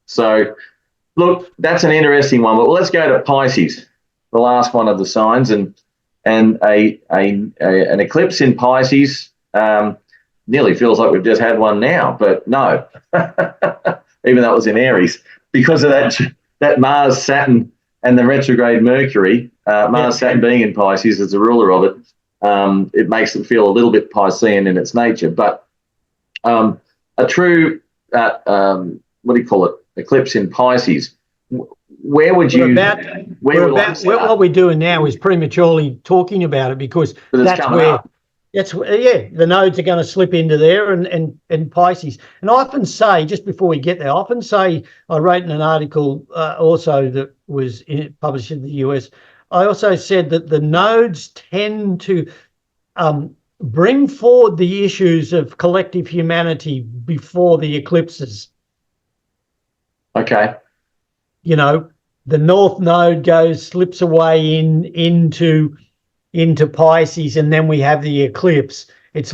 So, look, that's an interesting one. But let's go to Pisces, the last one of the signs, and an eclipse in Pisces. Nearly feels like we've just had one now, but no, even though it was in Aries, because of that Mars, Saturn, and the retrograde Mercury. Mars, Saturn being in Pisces as the ruler of it, it makes it feel a little bit Piscean in its nature. But a true, what do you call it, eclipse in Pisces, where would you... What we're doing now is prematurely talking about it, because that's where... the nodes are going to slip into there and Pisces. And I often say, just before we get there, I wrote in an article also that was published in the US, I also said that the nodes tend to bring forward the issues of collective humanity before the eclipses. Okay. You know, the North Node slips away into Pisces, and then we have the eclipse. It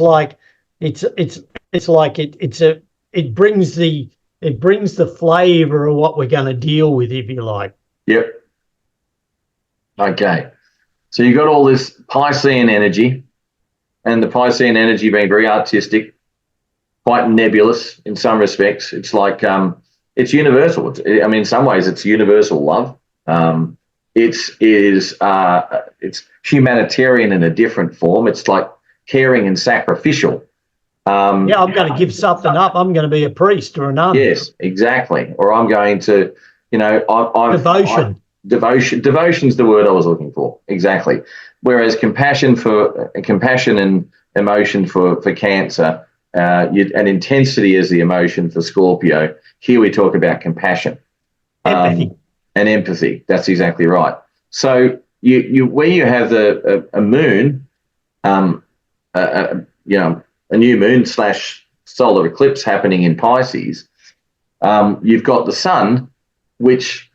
brings the flavor of what we're going to deal with, if you like. Yep. Okay. So you got all this Piscean energy, and the Piscean energy being very artistic, quite nebulous in some respects. It's like it's universal. In some ways, it's universal love. It's humanitarian in a different form. It's like caring and sacrificial. I'm going to give something up. I'm going to be a priest or a nun. Yes, exactly. Or I'm going to, devotion. Devotion's the word I was looking for. Exactly. Whereas compassion and emotion for Cancer, and intensity is the emotion for Scorpio. Here we talk about compassion. Empathy. And empathy. That's exactly right. So you where you have a moon, a new moon / solar eclipse happening in Pisces, you've got the sun, which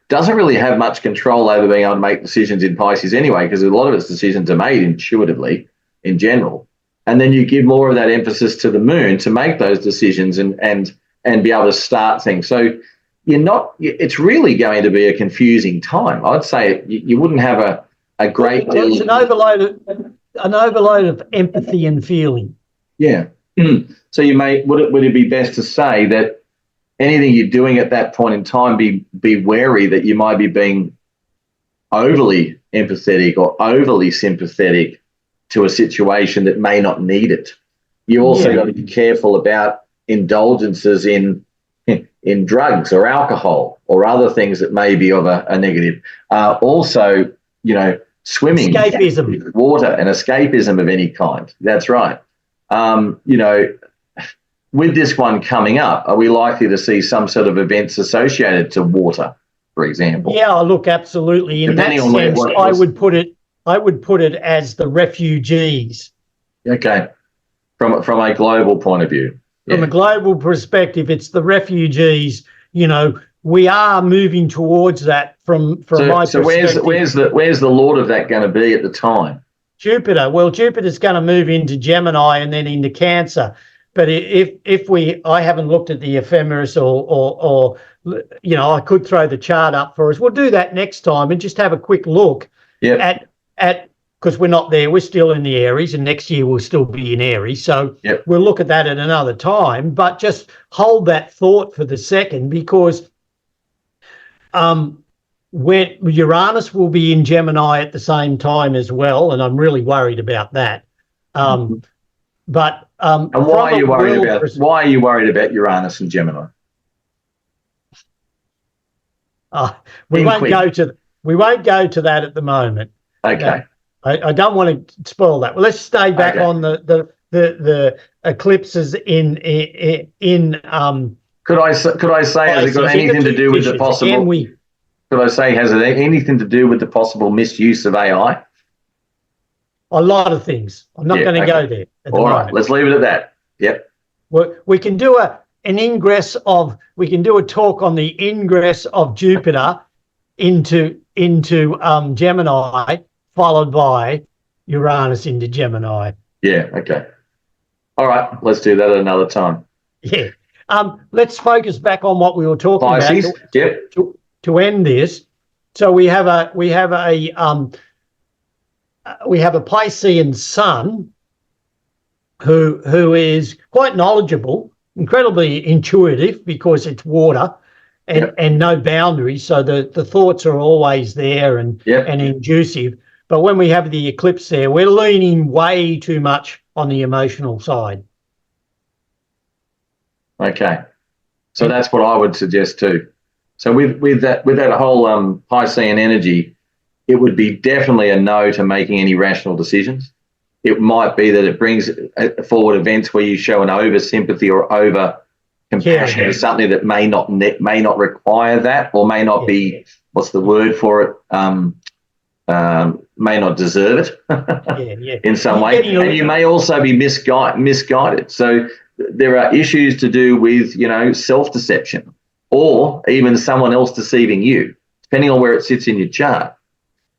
doesn't really have much control over being able to make decisions in Pisces anyway, because a lot of its decisions are made intuitively in general. And then you give more of that emphasis to the moon to make those decisions and be able to start things. So it's really going to be a confusing time. I'd say you wouldn't have a great deal. It's an overload of empathy and feeling. Yeah. So would it be best to say that anything you're doing at that point in time, be wary that you might be being overly empathetic or overly sympathetic to a situation that may not need it. You also got to be careful about indulgences in drugs or alcohol or other things that may be of a negative. Also, swimming, escapism, water, and escapism of any kind. That's right. With this one coming up, are we likely to see some sort of events associated to water, for example? Yeah, look, absolutely. In that sense, I would put it as the refugees. Okay, from a global point of view. From a global perspective, it's the refugees. We are moving towards that from my perspective. So where's the Lord of that going to be at the time? Jupiter. Well, Jupiter's going to move into Gemini and then into Cancer. But I haven't looked at the ephemeris or I could throw the chart up for us. We'll do that next time and just have a quick look at because we're not there. We're still in the Aries, and next year we'll still be in Aries. So we'll look at that at another time. But just hold that thought for the second, because when Uranus will be in Gemini at the same time as well, and I'm really worried about that. But and why are you worried about Uranus and Gemini? We won't go to that at the moment. Okay. I don't want to spoil that. Well, let's stay back on the eclipses in Could I say has it got anything to do with the possible? Could I say has it anything to do with the possible misuse of AI? A lot of things. I'm not going to go there. All right, let's leave it at that. Yep. We can do we can do a talk on the ingress of Jupiter into Gemini, followed by Uranus into Gemini. Yeah. Okay. All right. Let's do that at another time. Yeah. Let's focus back on what we were talking Pisces, about. yep. To end this, so we have a Piscean sun who is quite knowledgeable, incredibly intuitive because it's water and no boundaries, so the thoughts are always there and inducive. But when we have the eclipse there, we're leaning way too much on the emotional side. Okay, so that's what I would suggest too. So with that whole Piscean energy, it would be definitely a no to making any rational decisions. It might be that it brings forward events where you show an over sympathy or over compassion to something that may not require that, or may not be, what's the word for it? May not deserve it in some way. And you may also be misguided. So there are issues to do with, self-deception, or even someone else deceiving you, depending on where it sits in your chart.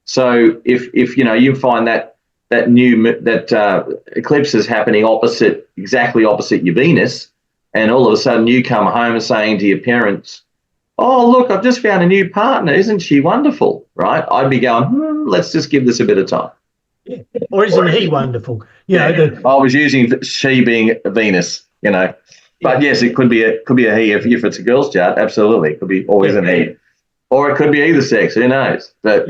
So if you find that eclipse is happening exactly opposite your Venus, and all of a sudden you come home saying to your parents, "Oh, look, I've just found a new partner. Isn't she wonderful?" Right? I'd be going, let's just give this a bit of time. Yeah. Or isn't he wonderful? I was using she being Venus, But yes, it could be a he if it's a girl's chart. Absolutely, it could be always an he, or it could be either sex. Who knows? But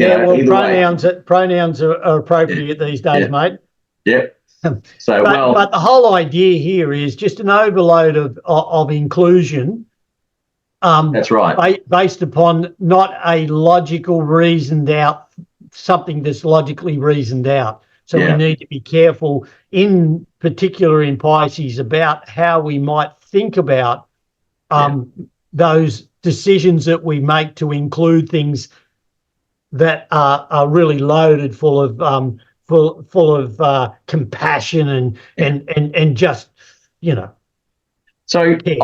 pronouns are appropriate these days, mate. Yep. So but the whole idea here is just an overload of inclusion. That's right. Based upon not a logical reasoned out something that's logically reasoned out. So we need to be careful, in particular in Pisces, about how we might think about those decisions that we make to include things that are really loaded full of compassion and just So. Yeah.